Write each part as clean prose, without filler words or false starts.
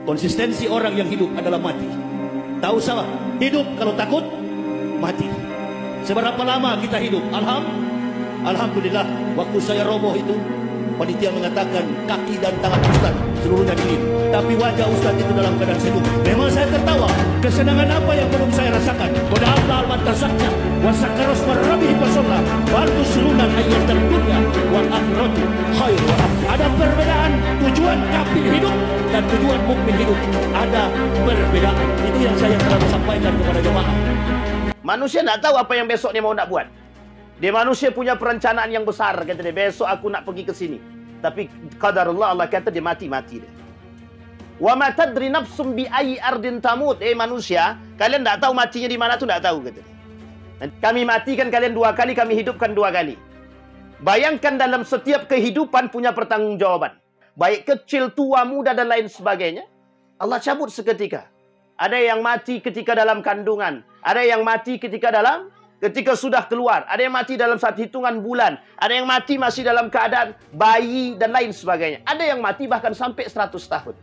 Konsistensi orang yang hidup adalah mati. Tahu sama? Hidup kalau takut, mati. Seberapa lama kita hidup? Alhamdulillah, waktu saya roboh itu, panitia mengatakan kaki dan tangan Ustaz seluruhnya dingin. Tapi wajah Ustaz itu dalam keadaan senyum. Memang saya tertawa. Kesenangan apa yang belum saya rasakan? Qad Allah al-tasakka wa sakaros marrabihi fasallah wal tusruna ayat dunya wal akhiratu khair. Ada perbedaan tujuan kafir hidup dan tujuan mukmin hidup. Ada perbedaan. Itu yang saya selalu sampaikan kepada jemaah. Manusia tidak tahu apa yang besok dia mau nak buat. Dia manusia punya perencanaan yang besar. Kata dia, besok aku nak pergi ke sini. Tapi qadarullah, Allah kata dia mati-mati dia. Wa ma tadri nafsum bi ayyi ardin tamut. Manusia, kalian tidak tahu matinya di mana tu, tidak tahu, kata dia. Kami matikan kalian 2 kali, kami hidupkan 2 kali. Bayangkan dalam setiap kehidupan punya pertanggungjawaban. Baik kecil, tua, muda dan lain sebagainya. Allah cabut seketika. Ada yang mati ketika dalam kandungan. Ada yang mati ketika sudah keluar. Ada yang mati dalam 1 hitungan bulan. Ada yang mati masih dalam keadaan bayi dan lain sebagainya. Ada yang mati bahkan sampai 100 tahun.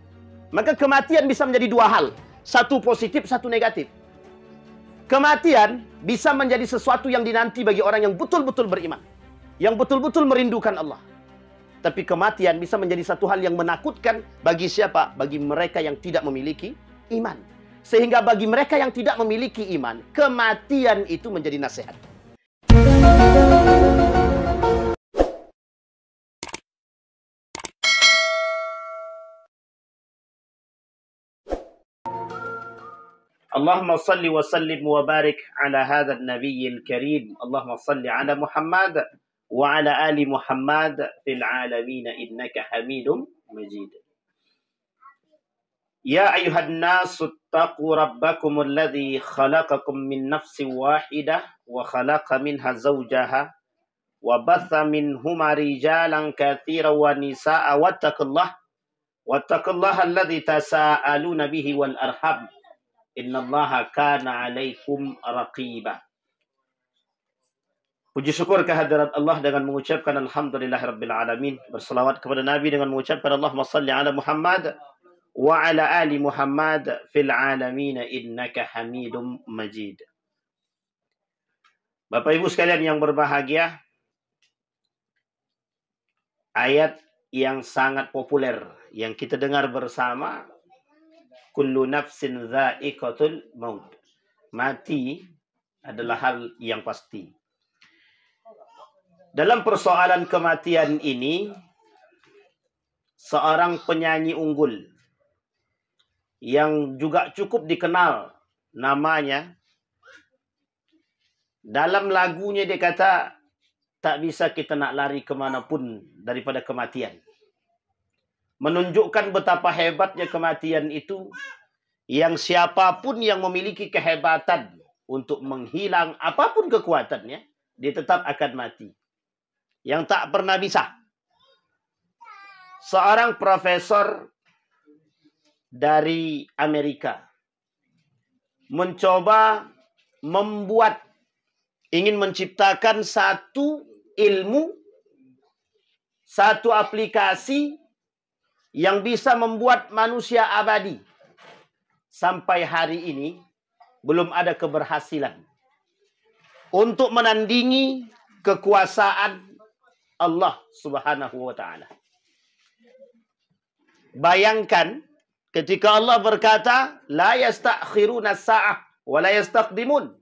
Maka kematian bisa menjadi 2 hal. Satu positif, satu negatif. Kematian bisa menjadi sesuatu yang dinanti bagi orang yang betul-betul beriman. Yang betul-betul merindukan Allah. Tapi kematian bisa menjadi satu hal yang menakutkan bagi siapa? Bagi mereka yang tidak memiliki iman. Sehingga bagi mereka yang tidak memiliki iman, kematian itu menjadi nasihat. Allahumma salli wa sallim wa barik ala hadha an-nabiyyil karim. Allahumma salli ala Muhammad wa ala ali Muhammad fil alamin innaka Hamidum Majid. Ya ayuhan nasu attaqu rabbakum alladhi khalaqakum min nafsin wahidah wa khalaqa minha zawjaha wa batha minhuma rijalan katsiran wa nisaa wattaqullaha alladhi tasaaluna bihi wal arham innallaha kana 'alaikum raqiba. Puji syukur kehadirat Allah dengan mengucapkan alhamdulillahirabbil alamin, berselawat kepada Nabi dengan mengucapkan Allahumma salli ala Muhammad wa ala ali Muhammad fil alamin innaka Hamidum Majid. Bapak Ibu sekalian yang berbahagia, ayat yang sangat populer yang kita dengar bersama, kullu nafsin dha'iqatul maut. Mati adalah hal yang pasti. Dalam persoalan kematian ini, seorang penyanyi unggul yang juga cukup dikenal namanya, dalam lagunya dia kata, tak bisa kita nak lari kemanapun daripada kematian. Menunjukkan betapa hebatnya kematian itu, yang siapapun yang memiliki kehebatan untuk menghilang apapun kekuatannya, dia tetap akan mati. Yang tak pernah bisa. Seorang profesor dari Amerika mencoba ingin menciptakan satu ilmu, satu aplikasi yang bisa membuat manusia abadi. Sampai hari ini belum ada keberhasilan untuk menandingi kekuasaan Allah Subhanahu wa ta'ala. Bayangkan ketika Allah berkata, la yastakhiruna sa'ah wa la yastaqdimun.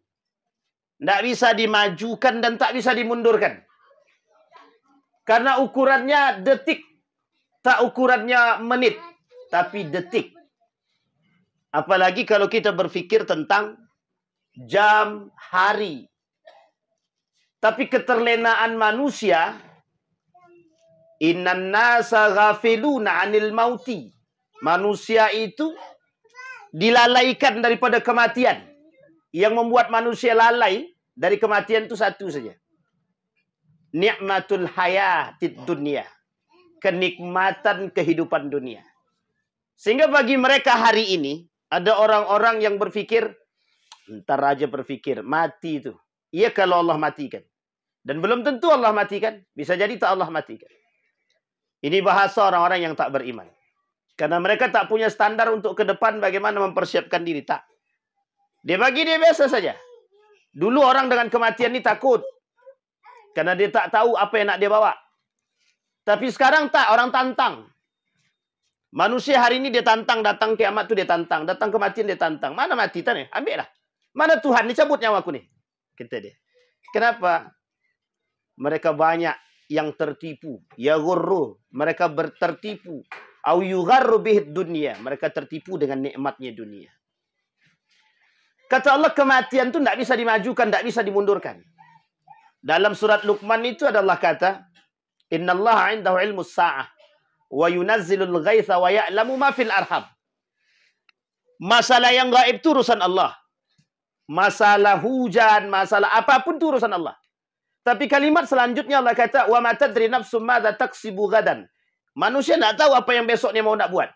Tidak bisa dimajukan dan tak bisa dimundurkan. Karena ukurannya detik. Tak ukurannya menit, tapi detik. Apalagi kalau kita berfikir tentang jam, hari. Tapi keterlenaan manusia, innan nasa ghafiluna 'anil mauti. Manusia itu dilalaikan daripada kematian. Yang membuat manusia lalai dari kematian itu satu saja. Ni'matul hayatid dunia. Kenikmatan kehidupan dunia. Sehingga bagi mereka hari ini, ada orang-orang yang berfikir, ntar aja berfikir, mati itu. Iya kalau Allah matikan. Dan belum tentu Allah matikan. Bisa jadi tak Allah matikan. Ini bahasa orang-orang yang tak beriman. Karena mereka tak punya standar untuk ke depan bagaimana mempersiapkan diri. Tak. Dia bagi dia biasa saja. Dulu orang dengan kematian ni takut. Karena dia tak tahu apa yang nak dia bawa. Tapi sekarang tak, orang tantang. Manusia hari ini dia tantang, datang kiamat tu dia tantang. Datang kematian dia tantang. Mana mati tak ni? Ambil lah. Mana Tuhan ni cabut nyawa aku ni? Kata dia. Kenapa? Mereka banyak yang tertipu. Ya ghurru. Mereka tertipu. Au yugharru bihid dunia. Mereka tertipu dengan nikmatnya dunia. Kata Allah, kematian tu tak bisa dimajukan, tak bisa dimundurkan. Dalam surat Luqman itu adalah kata, Innallaha 'indahu 'ilmus sa'ah wa yunazzilul ghaitha wa ya'lamu ma fil arham. Masalah yang gaib itu urusan Allah. Masalah hujan, masalah apapun itu urusan Allah. Tapi kalimat selanjutnya Allah kata, wa ma tadri nafsum madza taksibu gadan. Manusia tak tahu apa yang besok dia mau nak buat.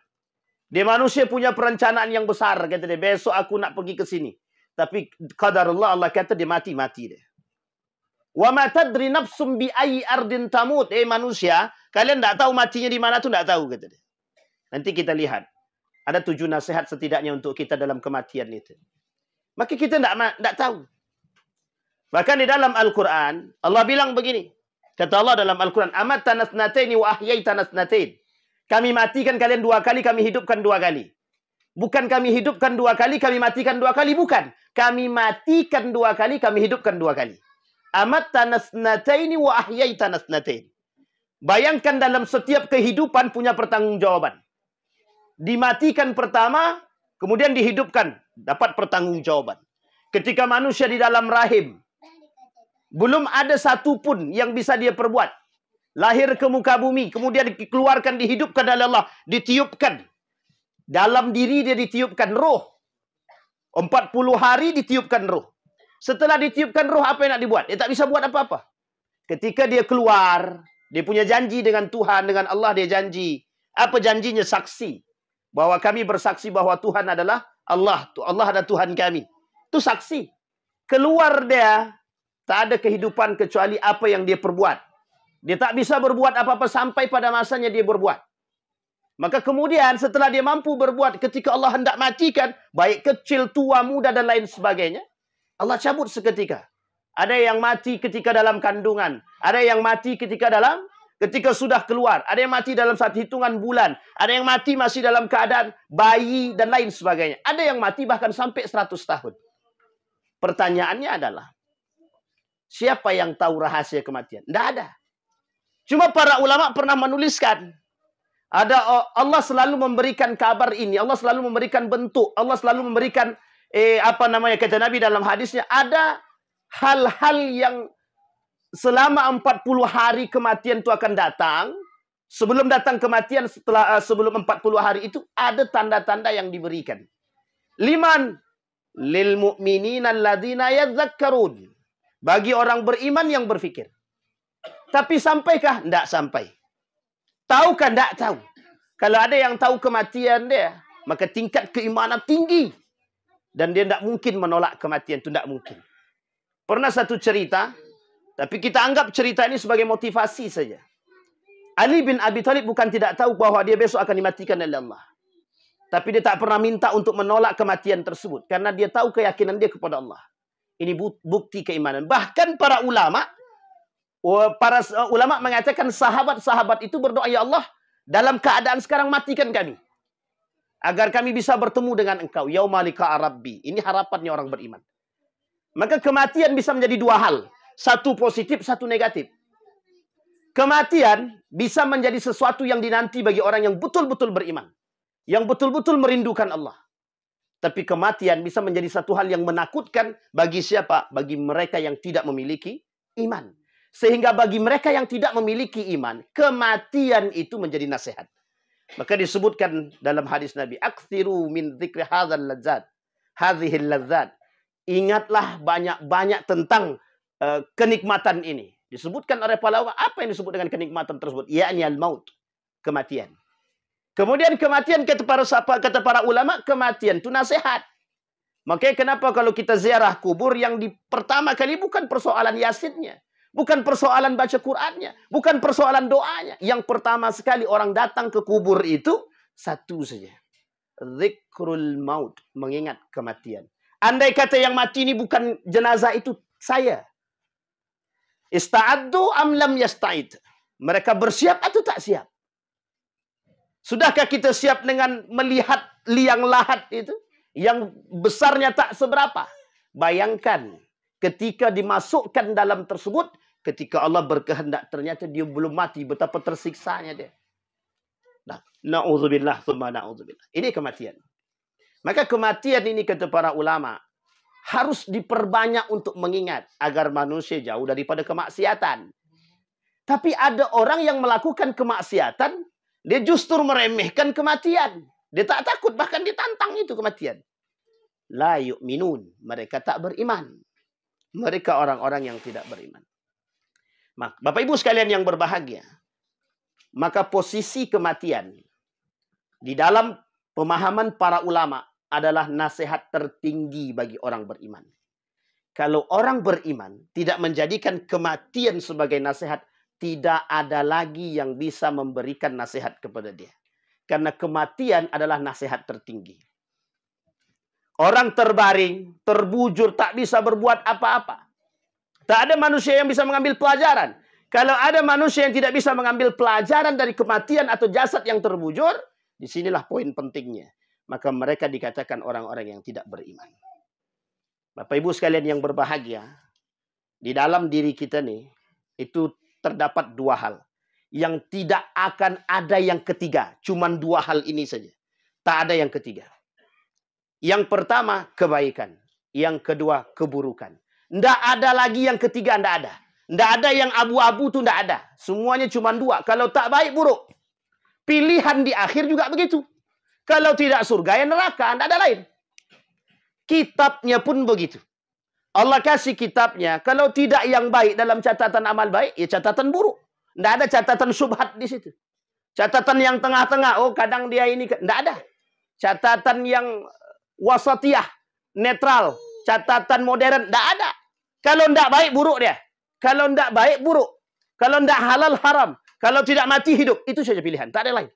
Dia manusia punya perencanaan yang besar, kata dia, besok aku nak pergi ke sini. Tapi qadarullah, Allah kata dia mati dia. Wa ma tadri nafsum bi ayyi ardin tamut. Manusia, kalian tak tahu matinya di mana tu, tak tahu, kata dia. Nanti kita lihat. Ada 7 nasihat setidaknya untuk kita dalam kematian itu. Maka kita tak tahu. Bahkan di dalam Al-Quran, Allah bilang begini. Kata Allah dalam Al-Quran, Amatana thnataini wa ahyaitana thnataini. Kami matikan kalian 2 kali, kami hidupkan 2 kali. Bukan kami hidupkan 2 kali, kami matikan 2 kali. Bukan. Kami matikan 2 kali, kami hidupkan 2 kali. Amatana thnataini wa ahyaitana thnataini. Bayangkan dalam setiap kehidupan punya pertanggungjawaban. Dimatikan pertama, kemudian dihidupkan. Dapat pertanggungjawaban. Ketika manusia di dalam rahim, belum ada satu pun yang bisa dia perbuat. Lahir ke muka bumi, kemudian dikeluarkan, dihidupkan oleh Allah, ditiupkan. Dalam diri dia ditiupkan roh. 40 hari ditiupkan roh. Setelah ditiupkan roh, apa yang nak dibuat? Dia tak bisa buat apa-apa. Ketika dia keluar, dia punya janji dengan Tuhan, dengan Allah dia janji. Apa janjinya? Saksi. Bahwa kami bersaksi bahwa Tuhan adalah Allah. Allah adalah Tuhan kami. Itu saksi. Keluar dia, tak ada kehidupan kecuali apa yang dia perbuat. Dia tak bisa berbuat apa-apa sampai pada masanya dia berbuat. Maka kemudian setelah dia mampu berbuat, ketika Allah hendak matikan, baik kecil, tua, muda dan lain sebagainya, Allah cabut seketika. Ada yang mati ketika dalam kandungan. Ada yang mati ketika sudah keluar. Ada yang mati dalam 1 hitungan bulan. Ada yang mati masih dalam keadaan bayi dan lain sebagainya. Ada yang mati bahkan sampai 100 tahun. Pertanyaannya adalah, siapa yang tahu rahasia kematian? Tidak ada. Cuma para ulama pernah menuliskan, Allah selalu memberikan kabar ini, Allah selalu memberikan bentuk, Allah selalu memberikan kata Nabi dalam hadisnya, ada hal-hal yang selama 40 hari kematian itu akan datang. Sebelum datang kematian, sebelum 40 hari itu ada tanda-tanda yang diberikan. Liman lil mu'minina alladzina yadhakkarun. Bagi orang beriman yang berfikir. Tapi sampaikah? Tidak sampai. Tahukah? Tidak tahu. Kalau ada yang tahu kematian dia, maka tingkat keimanan tinggi. Dan dia tidak mungkin menolak kematian. Itu tidak mungkin. Pernah satu cerita, tapi kita anggap cerita ini sebagai motivasi saja. Ali bin Abi Thalib bukan tidak tahu bahwa dia besok akan dimatikan oleh Allah. Tapi dia tak pernah minta untuk menolak kematian tersebut. Karena dia tahu keyakinan dia kepada Allah. Ini bukti keimanan. Bahkan para ulama mengatakan sahabat-sahabat itu berdoa, ya Allah, dalam keadaan sekarang matikan kami. Agar kami bisa bertemu dengan engkau. Yauma liqa'a rabbi. Ini harapannya orang beriman. Maka kematian bisa menjadi 2 hal. Satu positif, satu negatif. Kematian bisa menjadi sesuatu yang dinanti bagi orang yang betul-betul beriman. Yang betul-betul merindukan Allah. Tapi kematian bisa menjadi satu hal yang menakutkan bagi siapa? Bagi mereka yang tidak memiliki iman. Sehingga bagi mereka yang tidak memiliki iman, kematian itu menjadi nasihat. Maka disebutkan dalam hadis Nabi, "Aktsiru min dzikri hadzal ladzat, hadzihil ladzat." Ingatlah banyak-banyak tentang kenikmatan ini. Disebutkan oleh para ulama, apa yang disebut dengan kenikmatan tersebut? Yakni al-maut, kematian. Kemudian kematian kata para ulama, kematian itu nasihat. Makanya kenapa kalau kita ziarah kubur, yang pertama kali bukan persoalan yasinnya, bukan persoalan baca Qur'annya, bukan persoalan doanya. Yang pertama sekali orang datang ke kubur itu Satu saja. Zikrul maut. Mengingat kematian. Andai kata yang mati ini bukan jenazah itu saya. Ista'addu am lam yasta'id. Mereka bersiap atau tak siap? Sudahkah kita siap dengan melihat liang lahat itu? Yang besarnya tak seberapa. Bayangkan ketika dimasukkan dalam tersebut, ketika Allah berkehendak ternyata dia belum mati, betapa tersiksanya dia. Na'udzubillah, thumma na'udzubillah. Ini kematian. Maka kematian ini kata para ulama harus diperbanyak untuk mengingat agar manusia jauh daripada kemaksiatan. Tapi ada orang yang melakukan kemaksiatan, dia justru meremehkan kematian. Dia tak takut, bahkan ditantang itu kematian. La yu'minun. Mereka tak beriman. Mereka orang-orang yang tidak beriman. Bapak Ibu sekalian yang berbahagia, maka posisi kematian di dalam pemahaman para ulama adalah nasihat tertinggi bagi orang beriman. Kalau orang beriman tidak menjadikan kematian sebagai nasihat, tidak ada lagi yang bisa memberikan nasihat kepada dia. Karena kematian adalah nasihat tertinggi. Orang terbaring, terbujur, tak bisa berbuat apa-apa. Tak ada manusia yang bisa mengambil pelajaran. Kalau ada manusia yang tidak bisa mengambil pelajaran dari kematian atau jasad yang terbujur, disinilah poin pentingnya. Maka mereka dikatakan orang-orang yang tidak beriman. Bapak Ibu sekalian yang berbahagia, di dalam diri kita nih, itu terdapat dua hal. Yang tidak akan ada yang ketiga. Cuman dua hal ini saja. Tak ada yang ketiga. Yang pertama, kebaikan. Yang kedua, keburukan. Tidak ada lagi yang ketiga, tidak ada. Tidak ada yang abu-abu itu, tidak ada. Semuanya cuma dua. Kalau tak baik, buruk. Pilihan di akhir juga begitu. Kalau tidak surga, ya neraka. Tidak ada lain. Kitabnya pun begitu. Allah kasih kitabnya. Kalau tidak yang baik dalam catatan amal baik, ya catatan buruk. Tidak ada catatan syubhat di situ. Catatan yang tengah-tengah. Oh, kadang dia ini. Tidak ada. Catatan yang wasatiyah. Netral. Catatan modern. Tidak ada. Kalau tidak baik, buruk dia. Kalau tidak baik, buruk. Kalau tidak halal, haram. Kalau tidak mati, hidup. Itu saja pilihan. Tak ada lain.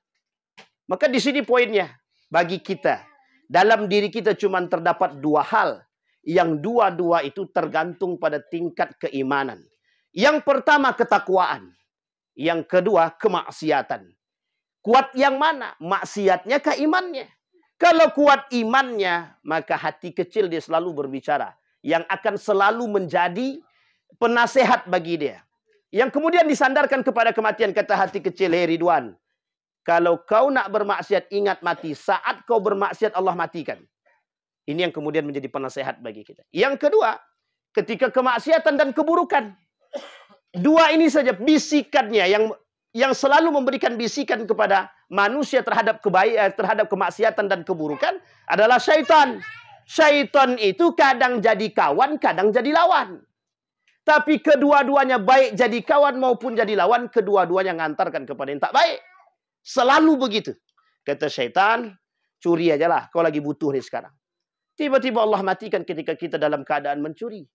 Maka di sini poinnya. Bagi kita. Dalam diri kita cuma terdapat dua hal. Yang dua-dua itu tergantung pada tingkat keimanan. Yang pertama, ketakwaan. Yang kedua, kemaksiatan. Kuat yang mana? Maksiatnya ke imannya. Kalau kuat imannya, maka hati kecil dia selalu berbicara. Yang akan selalu menjadi penasehat bagi dia. Yang kemudian disandarkan kepada kematian. Kata hati kecil, hei Ridwan, kalau kau nak bermaksiat, ingat mati. Saat kau bermaksiat, Allah matikan. Ini yang kemudian menjadi penasehat bagi kita. Yang kedua, ketika kemaksiatan dan keburukan. Dua ini saja bisikannya yang selalu memberikan bisikan kepada manusia terhadap terhadap kemaksiatan dan keburukan adalah syaitan. Syaitan itu kadang jadi kawan, kadang jadi lawan. Tapi kedua-duanya baik jadi kawan maupun jadi lawan, kedua-duanya ngantarkan kepada yang tak baik. Selalu begitu. Kata syaitan, curi aja lah, kau lagi butuh nih sekarang. Tiba-tiba Allah matikan ketika kita dalam keadaan mencuri.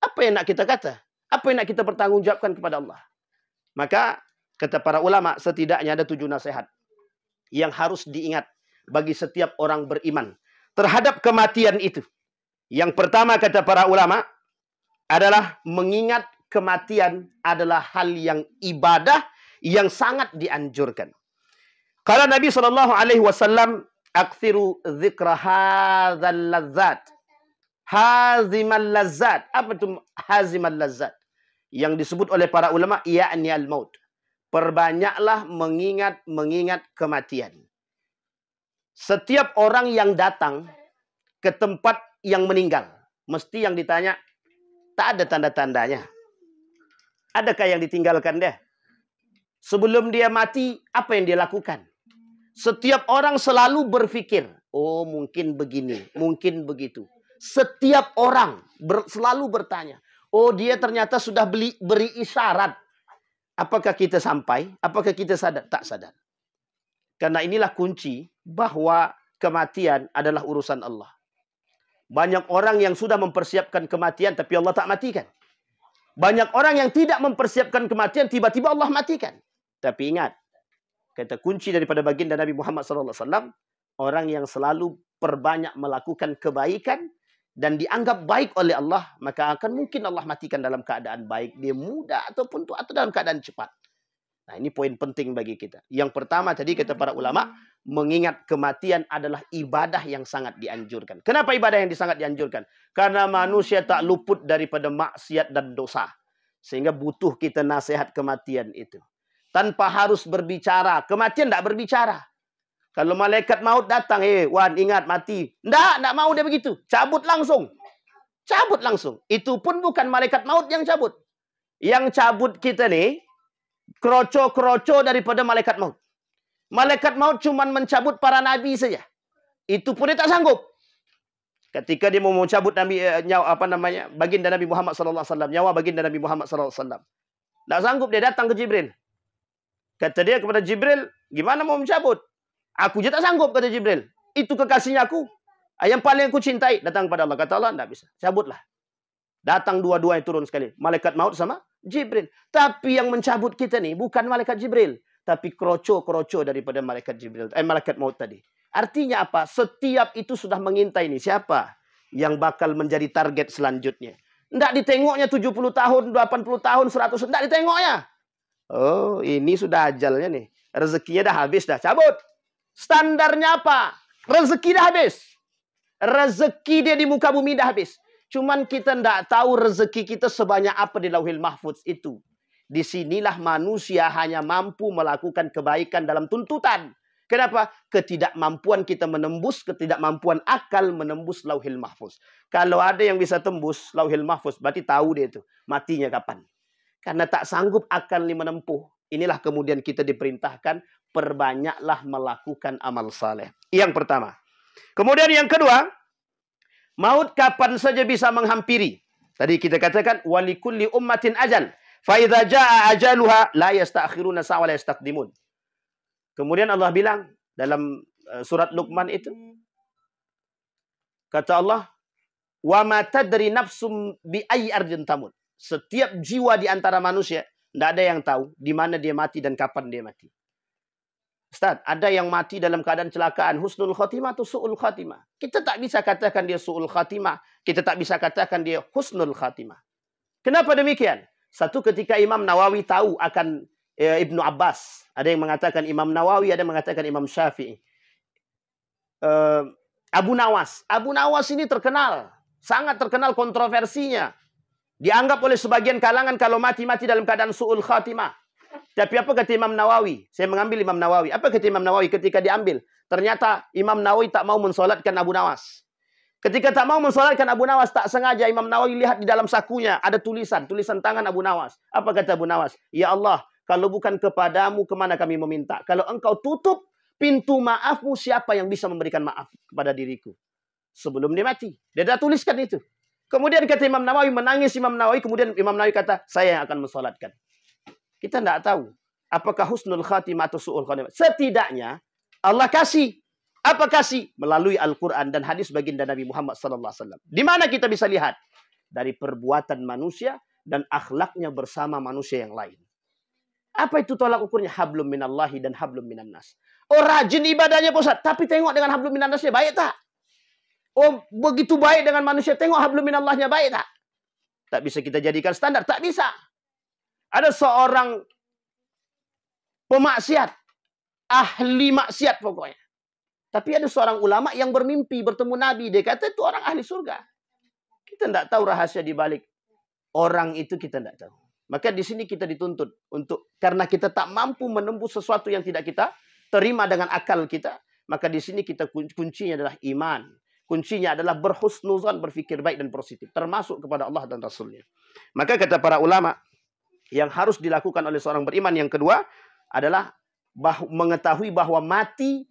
Apa yang nak kita kata? Apa yang nak kita pertanggungjawabkan kepada Allah? Maka, kata para ulama, setidaknya ada 7 nasihat yang harus diingat bagi setiap orang beriman terhadap kematian itu. Yang pertama, kata para ulama, adalah mengingat kematian adalah hal yang ibadah yang sangat dianjurkan. Kala Nabi SAW, "Aktsiru dzikra hadzal ladzat." Hazimal lazzat. Apa itu hazimal lazzat? Yang disebut oleh para ulama, ya'ni al-maut. Perbanyaklah mengingat kematian. Setiap orang yang datang ke tempat yang meninggal, mesti yang ditanya, tak ada tanda-tandanya. Adakah yang ditinggalkan dia? Sebelum dia mati, apa yang dia lakukan? Setiap orang selalu berpikir, oh mungkin begini, mungkin begitu. Setiap orang selalu bertanya, oh dia ternyata sudah beri isyarat. Apakah kita sampai? Apakah kita sadar? Tak sadar. Karena inilah kunci bahwa kematian adalah urusan Allah. Banyak orang yang sudah mempersiapkan kematian, tapi Allah tak matikan. Banyak orang yang tidak mempersiapkan kematian, tiba-tiba Allah matikan. Tapi ingat, Kata kunci daripada baginda Nabi Muhammad SAW, orang yang selalu perbanyak melakukan kebaikan dan dianggap baik oleh Allah, maka akan mungkin Allah matikan dalam keadaan baik. Dia muda ataupun tua atau dalam keadaan cepat. Nah, ini poin penting bagi kita. Yang pertama tadi kata para ulama, mengingat kematian adalah ibadah yang sangat dianjurkan. Kenapa ibadah yang sangat dianjurkan? Karena manusia tak luput daripada maksiat dan dosa. Sehingga butuh kita nasihat kematian itu. Tanpa harus berbicara. Kematian tak berbicara. Kalau malaikat maut datang, Wan, ingat mati. Tak mau dia begitu. Cabut langsung. Cabut langsung. Itu pun bukan malaikat maut yang cabut. Yang cabut kita ni, kroco-kroco daripada malaikat maut. Malaikat maut cuma mencabut para nabi saja. Itu pun dia tak sanggup. Ketika dia mau cabut Nabi nyawa baginda Nabi Muhammad SAW, nyawa baginda Nabi Muhammad SAW. Tak sanggup, dia datang ke Jibril. Kata dia kepada Jibril, gimana mau mencabut? Aku je tak sanggup, kata Jibril. Itu kekasihnya aku. Yang paling aku cintai. Datang kepada Allah. Kata Allah, tak bisa. Cabutlah. Datang dua-duanya turun sekali. Malaikat maut sama Jibril. Tapi yang mencabut kita ni bukan malaikat Jibril. Tapi kroco-kroco daripada malaikat Jibril. Malaikat maut tadi. Artinya apa? Setiap itu sudah mengintai ni. Siapa yang bakal menjadi target selanjutnya? Tidak ditengoknya 70 tahun, 80 tahun, 100. Tidak ditengoknya. Oh, ini sudah ajalnya nih. Rezekinya dah habis dah. Cabut. Standarnya apa? Rezeki dah habis. Rezeki dia di muka bumi dah habis. Cuman kita tidak tahu rezeki kita sebanyak apa di Lauhil Mahfuz itu. Di sinilah manusia hanya mampu melakukan kebaikan dalam tuntutan. Kenapa? Ketidakmampuan kita menembus, ketidakmampuan akal menembus Lauhil Mahfuz. Kalau ada yang bisa tembus Lauhil Mahfuz, berarti tahu dia itu matinya kapan. Karena tak sanggup akal ni menempuh. Inilah kemudian kita diperintahkan, perbanyaklah melakukan amal saleh. Yang pertama. Kemudian yang kedua, maut kapan saja bisa menghampiri. Tadi kita katakan, walikulli ummatin ajal. Fa idza jaa ajaluha la yasta'khiruna sa'a wa la yastaqdimun. Kemudian Allah bilang dalam surat Luqman itu, kata Allah, wa ma tadri nafsum bi ayyi ardin tamut. Setiap jiwa di antara manusia, tidak ada yang tahu di mana dia mati dan kapan dia mati. Ustaz, ada yang mati dalam keadaan celakaan, husnul khatimah atau su'ul khatimah. Kita tak bisa katakan dia su'ul khatimah. Kita tak bisa katakan dia husnul khatimah. Kenapa demikian? Satu, ketika Imam Nawawi tahu akan Ibnu Abbas. Ada yang mengatakan Imam Nawawi, ada yang mengatakan Imam Syafi'i. Abu Nawas. Abu Nawas ini terkenal. Sangat terkenal kontroversinya. Dianggap oleh sebagian kalangan kalau mati-mati dalam keadaan su'ul khatimah. Tapi apa kata Imam Nawawi? Saya mengambil Imam Nawawi. Apa kata Imam Nawawi ketika diambil? Ternyata Imam Nawawi tak mau mensolatkan Abu Nawas. Ketika tak mau mensolatkan Abu Nawas, tak sengaja Imam Nawawi lihat di dalam sakunya ada tulisan tangan Abu Nawas. Apa kata Abu Nawas? Ya Allah, kalau bukan kepadamu, kemana kami meminta? Kalau engkau tutup pintu maafmu, siapa yang bisa memberikan maaf kepada diriku? Sebelum dia mati. Dia dah tuliskan itu. Kemudian kata Imam Nawawi, menangis Imam Nawawi. Kemudian Imam Nawawi kata, saya yang akan mensolatkan. Kita tidak tahu apakah husnul khatimah atau su'ul khatimah. Setidaknya Allah kasih. Apa kasih? Melalui Al-Quran dan hadis baginda Nabi Muhammad SAW. Di mana kita bisa lihat? Dari perbuatan manusia dan akhlaknya bersama manusia yang lain. Apa itu tolak ukurnya? Hablum minallahi dan hablum minannas. Oh, rajin ibadahnya Pak Ustaz. Tapi tengok dengan hablum minannasnya baik tak? Oh, begitu baik dengan manusia. Tengok hablum minallahnya baik tak? Tak bisa kita jadikan standar. Tak bisa. Ada seorang pemaksiat. Ahli maksiat pokoknya. Tapi ada seorang ulama yang bermimpi bertemu Nabi. Dia kata itu orang ahli surga. Kita tidak tahu rahasia di balik orang itu, kita tidak tahu. Maka di sini kita dituntut untuk, karena kita tak mampu menembus sesuatu yang tidak kita terima dengan akal kita. Maka di sini kita kuncinya adalah iman. Kuncinya adalah berhusnuzan, berfikir baik dan positif. Termasuk kepada Allah dan Rasulnya. Maka kata para ulama, yang harus dilakukan oleh seorang beriman yang kedua adalah mengetahui bahwa mati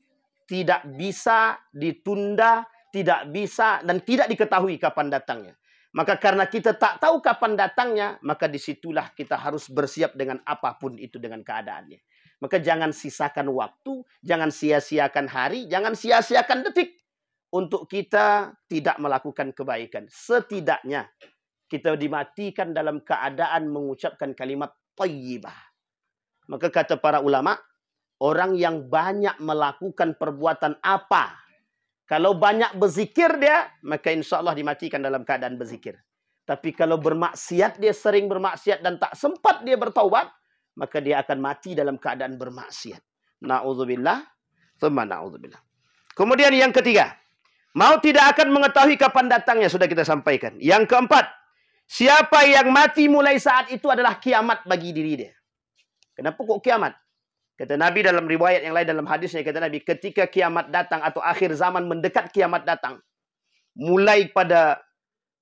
tidak bisa ditunda, tidak bisa dan tidak diketahui kapan datangnya. Maka karena kita tak tahu kapan datangnya, maka disitulah kita harus bersiap dengan apapun itu dengan keadaannya. Maka jangan sisakan waktu, jangan sia-siakan hari, jangan sia-siakan detik untuk kita tidak melakukan kebaikan. Setidaknya kita dimatikan dalam keadaan mengucapkan kalimat thayyibah. Maka kata para ulama, Orang yang banyak melakukan perbuatan apa? Kalau banyak berzikir dia, maka insya Allah dimatikan dalam keadaan berzikir. Tapi kalau bermaksiat, dia sering bermaksiat dan tak sempat dia bertaubat, maka dia akan mati dalam keadaan bermaksiat. Na'udzubillah, thumma na'udzubillah. Kemudian yang ketiga, maut tidak akan mengetahui kapan datangnya, sudah kita sampaikan. Yang keempat, siapa yang mati mulai saat itu adalah kiamat bagi diri dia. Kenapa kok kiamat? Kata Nabi dalam riwayat yang lain, dalam hadisnya, kata Nabi, ketika kiamat datang atau akhir zaman mendekat kiamat datang, mulai pada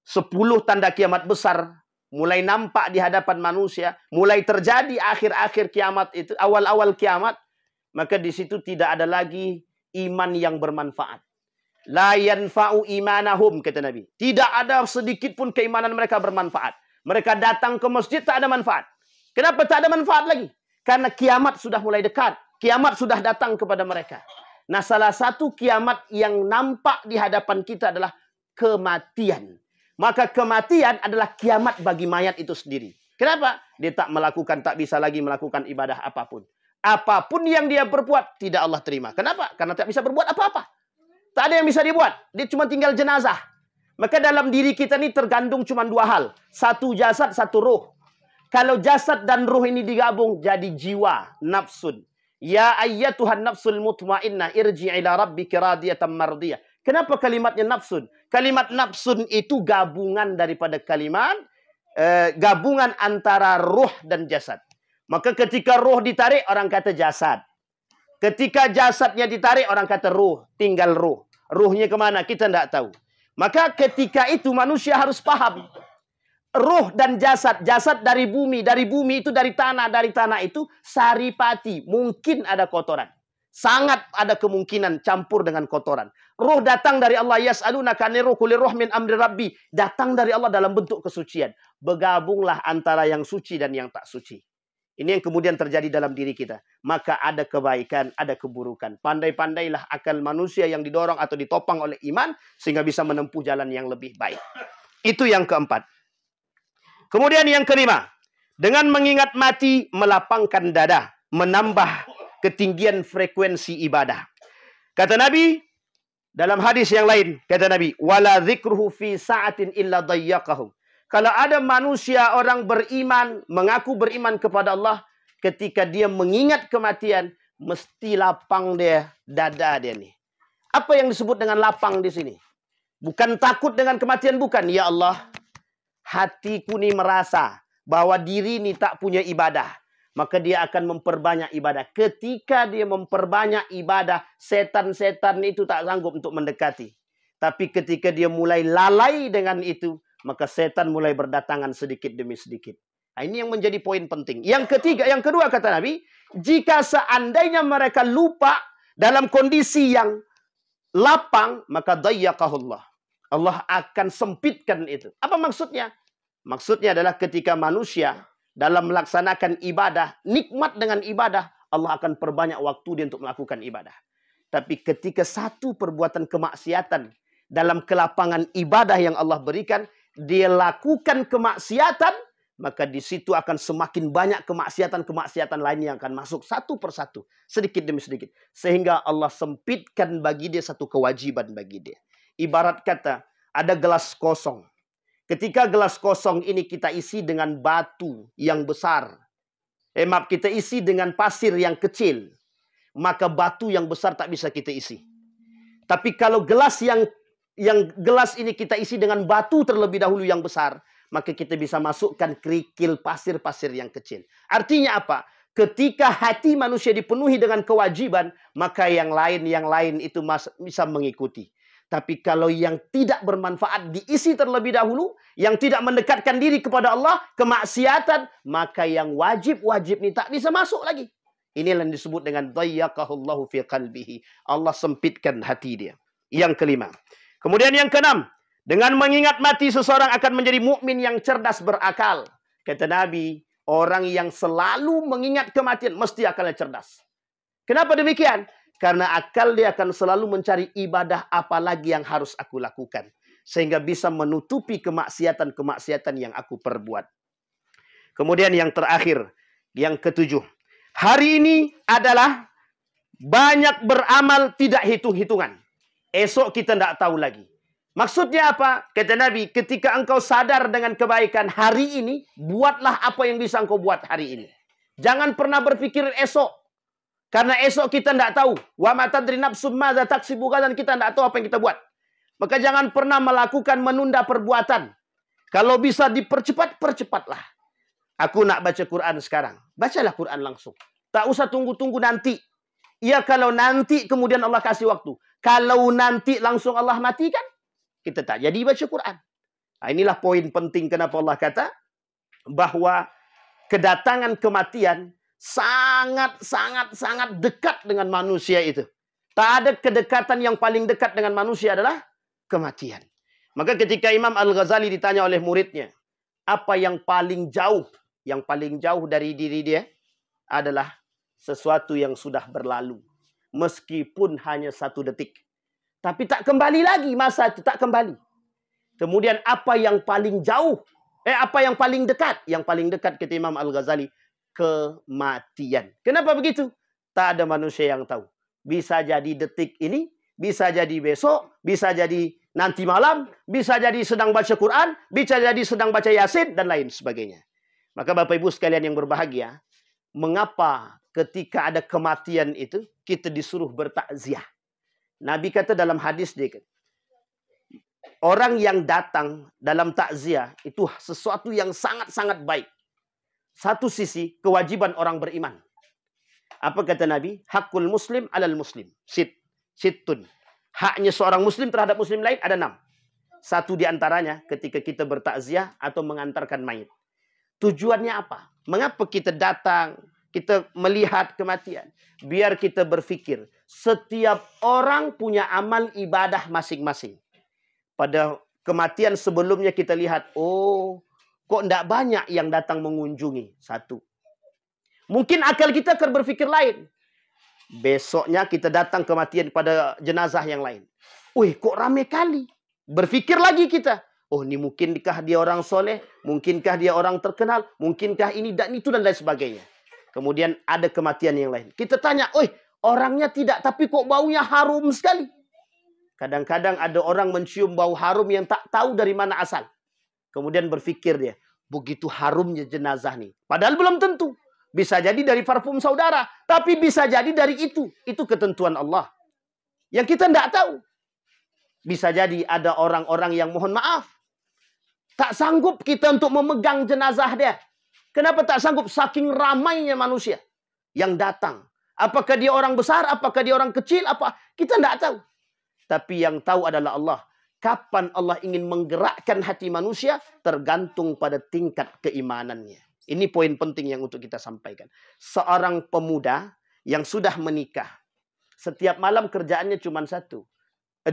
10 tanda kiamat besar, mulai nampak di hadapan manusia, mulai terjadi akhir-akhir kiamat itu, awal-awal kiamat, maka di situ tidak ada lagi iman yang bermanfaat. La yanfa'u imanahum, kata Nabi. Tidak ada sedikit pun keimanan mereka bermanfaat. Mereka datang ke masjid, tak ada manfaat. Kenapa tak ada manfaat lagi? Karena kiamat sudah mulai dekat. Kiamat sudah datang kepada mereka. Nah, salah satu kiamat yang nampak di hadapan kita adalah kematian. Maka kematian adalah kiamat bagi mayat itu sendiri. Kenapa? Dia tak bisa lagi melakukan ibadah apapun. Apapun yang dia berbuat, tidak Allah terima. Kenapa? Karena tak bisa berbuat apa-apa. Tak ada yang bisa dibuat. Dia cuma tinggal jenazah. Maka dalam diri kita ini tergandung cuma 2 hal. Satu jasad, satu ruh. Kalau jasad dan ruh ini digabung jadi jiwa, nafsun. Ya ayyatuhan nafsul mutmainnah irji' ila rabbiki radiyatan mardiyah. Kenapa kalimatnya nafsun? Kalimat nafsun itu gabungan daripada kalimat, gabungan antara ruh dan jasad. Maka ketika ruh ditarik, orang kata jasad. Ketika jasadnya ditarik, orang kata ruh. Tinggal ruh. Ruhnya kemana? Kita tidak tahu. Maka ketika itu manusia harus paham. Ruh dan jasad. Jasad dari bumi itu dari tanah itu saripati. Mungkin ada kotoran. Sangat ada kemungkinan campur dengan kotoran. Ruh datang dari Allah. Yas'alunaka 'anir ruh qul ruh min amri rabbi. Datang dari Allah dalam bentuk kesucian. Bergabunglah antara yang suci dan yang tak suci. Ini yang kemudian terjadi dalam diri kita. Maka ada kebaikan, ada keburukan. Pandai-pandailah akal manusia yang didorong atau ditopang oleh iman sehingga bisa menempuh jalan yang lebih baik. Itu yang keempat. Kemudian yang kelima, dengan mengingat mati melapangkan dada, menambah ketinggian frekuensi ibadah. Kata Nabi dalam hadis yang lain, kata Nabi, wala dzikruhu fi sa'atin illa dayyaqahu. Kalau ada manusia orang beriman, mengaku beriman kepada Allah, ketika dia mengingat kematian, mesti lapang dia dada dia nih. Apa yang disebut dengan lapang di sini? Bukan takut dengan kematian, bukan. Ya Allah, hatiku ni merasa bahwa diri ni tak punya ibadah. Maka dia akan memperbanyak ibadah. Ketika dia memperbanyak ibadah, setan-setan itu tak sanggup untuk mendekati. Tapi ketika dia mulai lalai dengan itu, maka setan mulai berdatangan sedikit demi sedikit. Nah, ini yang menjadi poin penting. Yang kedua kata Nabi, jika seandainya mereka lupa dalam kondisi yang lapang, maka dayyaqahullah. Allah akan sempitkan itu. Apa maksudnya? Maksudnya adalah ketika manusia dalam melaksanakan ibadah, nikmat dengan ibadah, Allah akan perbanyak waktu dia untuk melakukan ibadah. Tapi ketika satu perbuatan kemaksiatan dalam kelapangan ibadah yang Allah berikan, dia lakukan kemaksiatan, maka di situ akan semakin banyak kemaksiatan-kemaksiatan lain yang akan masuk satu persatu, sedikit demi sedikit. Sehingga Allah sempitkan bagi dia satu kewajiban bagi dia. Ibarat kata, ada gelas kosong. Ketika gelas kosong ini kita isi dengan batu yang besar. Kita isi dengan pasir yang kecil. Maka batu yang besar tak bisa kita isi. Tapi kalau gelas gelas ini kita isi dengan batu terlebih dahulu yang besar, maka kita bisa masukkan kerikil pasir-pasir yang kecil. Artinya apa? Ketika hati manusia dipenuhi dengan kewajiban, maka yang lain itu bisa mengikuti. Tapi kalau yang tidak bermanfaat diisi terlebih dahulu, yang tidak mendekatkan diri kepada Allah, kemaksiatan, maka yang wajib-wajib ini tak bisa masuk lagi. Inilah yang disebut dengan dayyaqahullahu fi qalbihi. Allah sempitkan hati dia. Yang kelima. Kemudian yang keenam, dengan mengingat mati seseorang akan menjadi mukmin yang cerdas berakal. Kata Nabi, orang yang selalu mengingat kematian mesti akalnya cerdas. Kenapa demikian? Karena akal dia akan selalu mencari ibadah apa lagi yang harus aku lakukan. Sehingga bisa menutupi kemaksiatan-kemaksiatan yang aku perbuat. Kemudian yang terakhir, yang ketujuh. Hari ini adalah Banyak beramal tidak hitung-hitungan. Esok kita tidak tahu lagi. Maksudnya apa? Kata Nabi, ketika engkau sadar dengan kebaikan hari ini, buatlah apa yang bisa engkau buat hari ini. Jangan pernah berpikir esok. Karena esok kita tidak tahu. Wa ma tadri nafsum madza taksibu gadan, kita tidak tahu apa yang kita buat. Maka jangan pernah melakukan menunda perbuatan. Kalau bisa dipercepat, percepatlah. Aku nak baca Quran sekarang. Bacalah Quran langsung. Tak usah tunggu-tunggu nanti. Ya kalau nanti kemudian Allah kasih waktu. Kalau nanti langsung Allah matikan, kita tak jadi baca Quran. Nah, inilah poin penting kenapa Allah kata bahwa kedatangan kematian sangat dekat dengan manusia itu. Tak ada kedekatan yang paling dekat dengan manusia adalah kematian. Maka ketika Imam Al-Ghazali ditanya oleh muridnya, apa yang paling jauh dari diri dia adalah sesuatu yang sudah berlalu. Meskipun hanya 1 detik. Tapi tak kembali lagi, masa itu tak kembali. Kemudian apa yang paling jauh? Apa yang paling dekat? Yang paling dekat kata Imam Al-Ghazali, kematian. Kenapa begitu? Tak ada manusia yang tahu. Bisa jadi detik ini, bisa jadi besok, bisa jadi nanti malam, bisa jadi sedang baca Quran, bisa jadi sedang baca Yasin, dan lain sebagainya. Maka Bapak Ibu sekalian yang berbahagia, mengapa ketika ada kematian itu, kita disuruh bertakziah? Nabi kata dalam hadis dia, orang yang datang dalam takziah itu sesuatu yang sangat-sangat baik. Satu sisi, kewajiban orang beriman. Apa kata Nabi? Hakul muslim alal muslim. Sittun. Haknya seorang muslim terhadap muslim lain ada 6. Satu di antaranya ketika kita bertakziah atau mengantarkan mayit. Tujuannya apa? Mengapa kita datang, kita melihat kematian? Biar kita berpikir, setiap orang punya amal ibadah masing-masing. Pada kematian sebelumnya kita lihat, oh, kok tidak banyak yang datang mengunjungi. 1. Mungkin akal kita akan berpikir lain. Besoknya kita datang kematian pada jenazah yang lain. Wih, kok ramai kali. Berpikir lagi kita. Oh, ini mungkinkah dia orang soleh? Mungkinkah dia orang terkenal? Mungkinkah ini dan itu dan lain sebagainya. Kemudian ada kematian yang lain. Kita tanya, oi, orangnya tidak, tapi kok baunya harum sekali. Kadang-kadang ada orang mencium bau harum yang tak tahu dari mana asal. Kemudian berpikir dia, begitu harumnya jenazah nih. Padahal belum tentu. Bisa jadi dari parfum saudara. Tapi bisa jadi dari itu. Itu ketentuan Allah. Yang kita tidak tahu. Bisa jadi ada orang-orang yang mohon maaf. Tak sanggup kita untuk memegang jenazah dia. Kenapa tak sanggup? Saking ramainya manusia yang datang. Apakah dia orang besar? Apakah dia orang kecil? Kita tidak tahu. Tapi yang tahu adalah Allah. Kapan Allah ingin menggerakkan hati manusia tergantung pada tingkat keimanannya. Ini poin penting yang untuk kita sampaikan. Seorang pemuda yang sudah menikah. Setiap malam kerjaannya cuma 1. 2. 1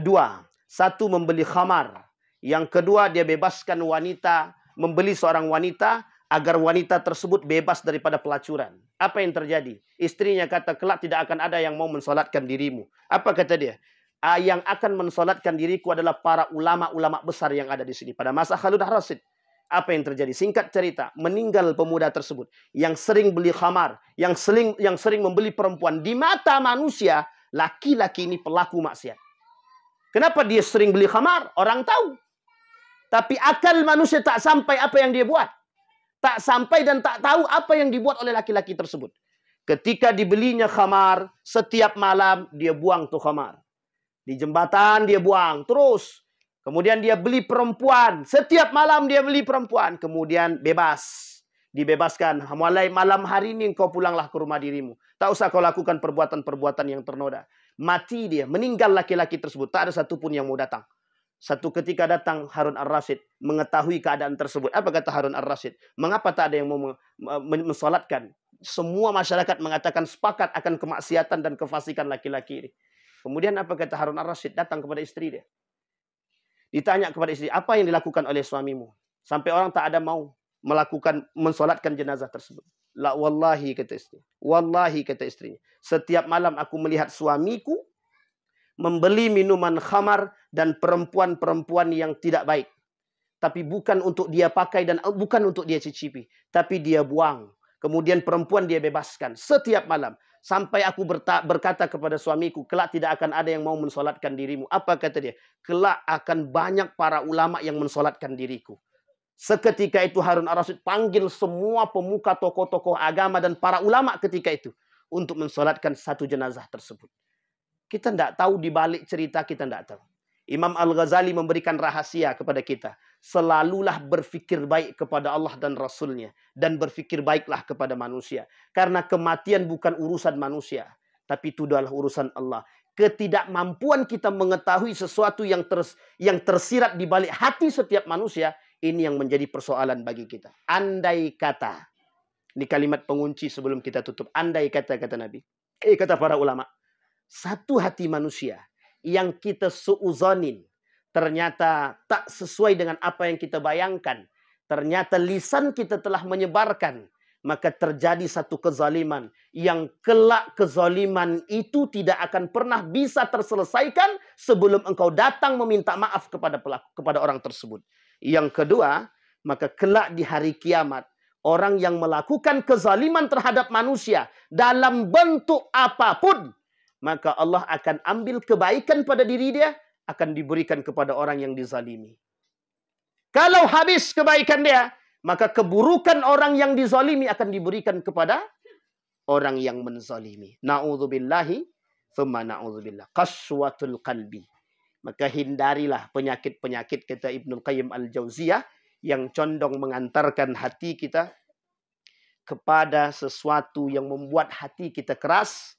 membeli khamar. Yang kedua dia bebaskan wanita. Membeli seorang wanita agar wanita tersebut bebas daripada pelacuran. Apa yang terjadi? Istrinya kata, kelak tidak akan ada yang mau mensolatkan dirimu. Apa kata dia? Yang akan mensolatkan diriku adalah para ulama-ulama besar yang ada di sini. Pada masa Khalid Ar-Rasyid. Apa yang terjadi? Singkat cerita, meninggal pemuda tersebut. Yang sering beli khamar. Yang sering membeli perempuan. Di mata manusia, laki-laki ini pelaku maksiat. Kenapa dia sering beli khamar? Orang tahu. Tapi akal manusia tak sampai apa yang dia buat. Tak sampai dan tak tahu apa yang dibuat oleh laki-laki tersebut. Ketika dibelinya khamar, setiap malam dia buang tuh khamar. Di jembatan dia buang terus. Kemudian dia beli perempuan. Setiap malam dia beli perempuan. Kemudian bebas. Dibebaskan. Mulai malam hari ini kau pulanglah ke rumah dirimu. Tak usah kau lakukan perbuatan-perbuatan yang ternoda. Mati dia. Meninggal laki-laki tersebut. Tak ada satupun yang mau datang. Satu ketika datang Harun Ar-Rasyid. Mengetahui keadaan tersebut. Apa kata Harun Ar-Rasyid? Mengapa tak ada yang mau mensolatkan? Semua masyarakat mengatakan sepakat akan kemaksiatan dan kefasikan laki-laki ini. Kemudian apa kata Harun Ar-Rasyid? Datang kepada istri dia. Ditanya kepada istri, apa yang dilakukan oleh suamimu? Sampai orang tak ada mau mensolatkan jenazah tersebut. La wallahi kata istri. Wallahi kata istrinya. Setiap malam aku melihat suamiku membeli minuman khamar dan perempuan-perempuan yang tidak baik. Tapi bukan untuk dia pakai dan bukan untuk dia cicipi. Tapi dia buang. Kemudian perempuan dia bebaskan. Setiap malam. Sampai aku berkata kepada suamiku, kelak tidak akan ada yang mau mensolatkan dirimu. Apa kata dia? Kelak akan banyak para ulama yang mensolatkan diriku. Seketika itu Harun ar-Rasyid panggil semua pemuka tokoh-tokoh agama dan para ulama ketika itu untuk mensolatkan satu jenazah tersebut. Kita tidak tahu di balik cerita, kita tidak tahu. Imam Al-Ghazali memberikan rahasia kepada kita. Selalulah berfikir baik kepada Allah dan Rasulnya. Dan berfikir baiklah kepada manusia. Karena kematian bukan urusan manusia. Tapi itu adalah urusan Allah. Ketidakmampuan kita mengetahui sesuatu yang tersirat di balik hati setiap manusia. Ini yang menjadi persoalan bagi kita. Andai kata. Ini kalimat pengunci sebelum kita tutup. Andai kata, kata Nabi. Kata para ulama. Satu hati manusia yang kita suuzonin ternyata tak sesuai dengan apa yang kita bayangkan. Ternyata lisan kita telah menyebarkan. Maka terjadi satu kezaliman. Yang kelak kezaliman itu tidak akan pernah bisa terselesaikan sebelum engkau datang meminta maaf kepada orang tersebut. Yang kedua, maka kelak di hari kiamat, orang yang melakukan kezaliman terhadap manusia dalam bentuk apapun, maka Allah akan ambil kebaikan pada diri dia, akan diberikan kepada orang yang dizalimi. Kalau habis kebaikan dia, maka keburukan orang yang dizalimi akan diberikan kepada orang yang menzalimi. Na'udzubillahi, thumma na'udzubillah. Qaswatul qalbi. Maka hindarilah penyakit-penyakit, kata Ibnul Qayyim Al-Jauziyah, yang condong mengantarkan hati kita kepada sesuatu yang membuat hati kita keras,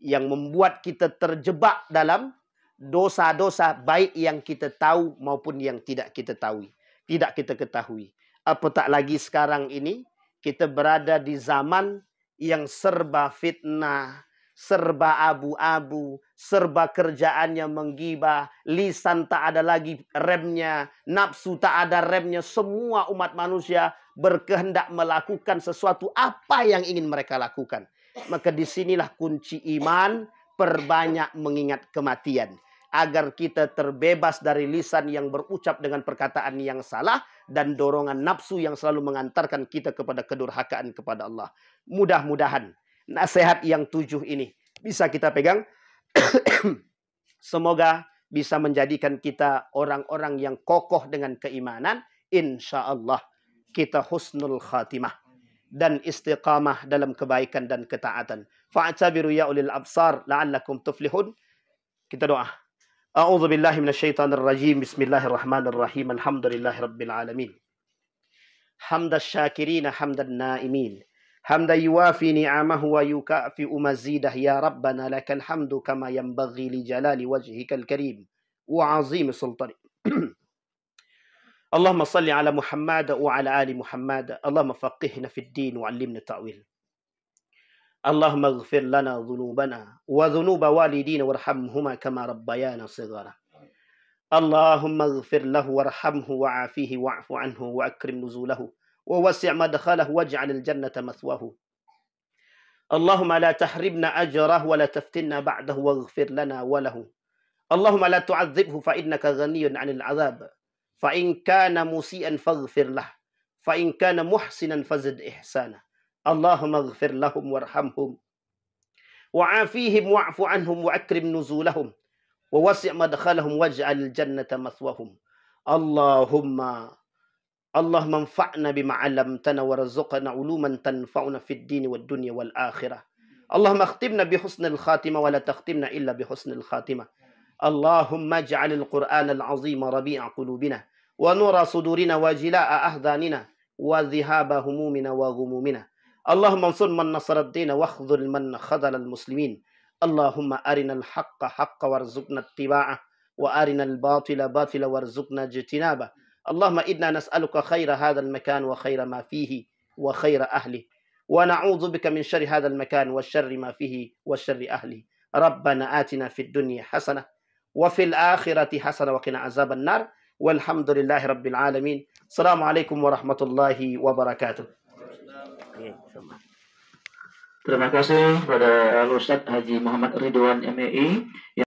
yang membuat kita terjebak dalam dosa-dosa baik yang kita tahu maupun yang tidak kita tahu. Tidak kita ketahui. Apatah lagi sekarang ini kita berada di zaman yang serba fitnah, serba abu-abu, serba kerjaannya menggibah, lisan tak ada lagi remnya, nafsu tak ada remnya. Semua umat manusia berkehendak melakukan sesuatu apa yang ingin mereka lakukan. Maka disinilah kunci iman, perbanyak mengingat kematian. Agar kita terbebas dari lisan yang berucap dengan perkataan yang salah dan dorongan nafsu yang selalu mengantarkan kita kepada kedurhakaan kepada Allah. Mudah-mudahan nasihat yang 7 ini bisa kita pegang. Semoga bisa menjadikan kita orang-orang yang kokoh dengan keimanan. InsyaAllah kita husnul khatimah dan istiqamah dalam kebaikan dan ketaatan. Fa'tabiru ya ulil absar la'allakum tuflihun. Kita doa. A'udzu billahi minasyaitonir rajim. Bismillahirrahmanirrahim. Alhamdulillahi rabbil alamin. Hamdas syakirin hamdan naimin. Hamdan yuwafi ni'amahu wa yukafi'u mazidah. Ya Rabbana lakal hamdu kama yanbaghi li jalali wajhikal karim wa 'azimi sultanik. Allahumma salli ala Muhammad wa ala ali Muhammad. Allahumma faqihna fid din wa 'allimna ta'wil. Allahumma ighfir lana dhunubana wa dhunuba walidina warhamhuma kama rabbayana shighara. Allahumma ighfir lahu warhamhu wa'afihi wa'fu anhu wa akrim nuzulahu wa wasi' madkhalahu waj'al al-jannata mathwahu. Allahumma la tahrimna ajrahu wa la taftinna ba'dahu waghfir lana wa lahu. Allahumma la tu'adzibhu fa innaka ghaniyyun 'anil 'adzab. Fa in kana musii'an faghfir lahu, fa in kana muhsinan fazid ihsana. Allahumma ighfir lahum warhamhum wa'afihim wa'fu anhum wa akrim nuzulahum wa wasi' madkhalahum waj'al jannata mathwahum. Allahumma anfa'na bima 'allamtana warzuqna 'uluman tanfa'una fid din wad dunya wal akhirah. Allahumma akhtimna bi husnil khatimah wa la takhtimna illa bi husnil khatimah. Allahumma ij'alil Qur'anal 'azima rabi'a qulubina wa nura sudurina wa jilaa'a ahdanina wa dhihaba humumina wa ghumumina. Allahumma ansur man nasara ad-din wa akhdhul man khadhala al-muslimin. Allahumma arinal haqqa haqqa warzuqna ittiba'ah wa arinal batila batila warzuqna ijtinabah. Allahumma inna nas'aluka khaira hadzal makan wa khaira ma fihi wa khaira ahli wa na'udzu bika min syarri hadzal makan wa syarri ma fihi wa syarri ahli. Rabbana atina fid dunya hasanah wa fil akhirati hasanah wa qina azaban nar. Walhamdulillahi rabbil alamin. Assalamualaikum warahmatullahi wabarakatuh. Terima kasih kepada Al-Ustaz Haji Muhammad Ridwan MEI.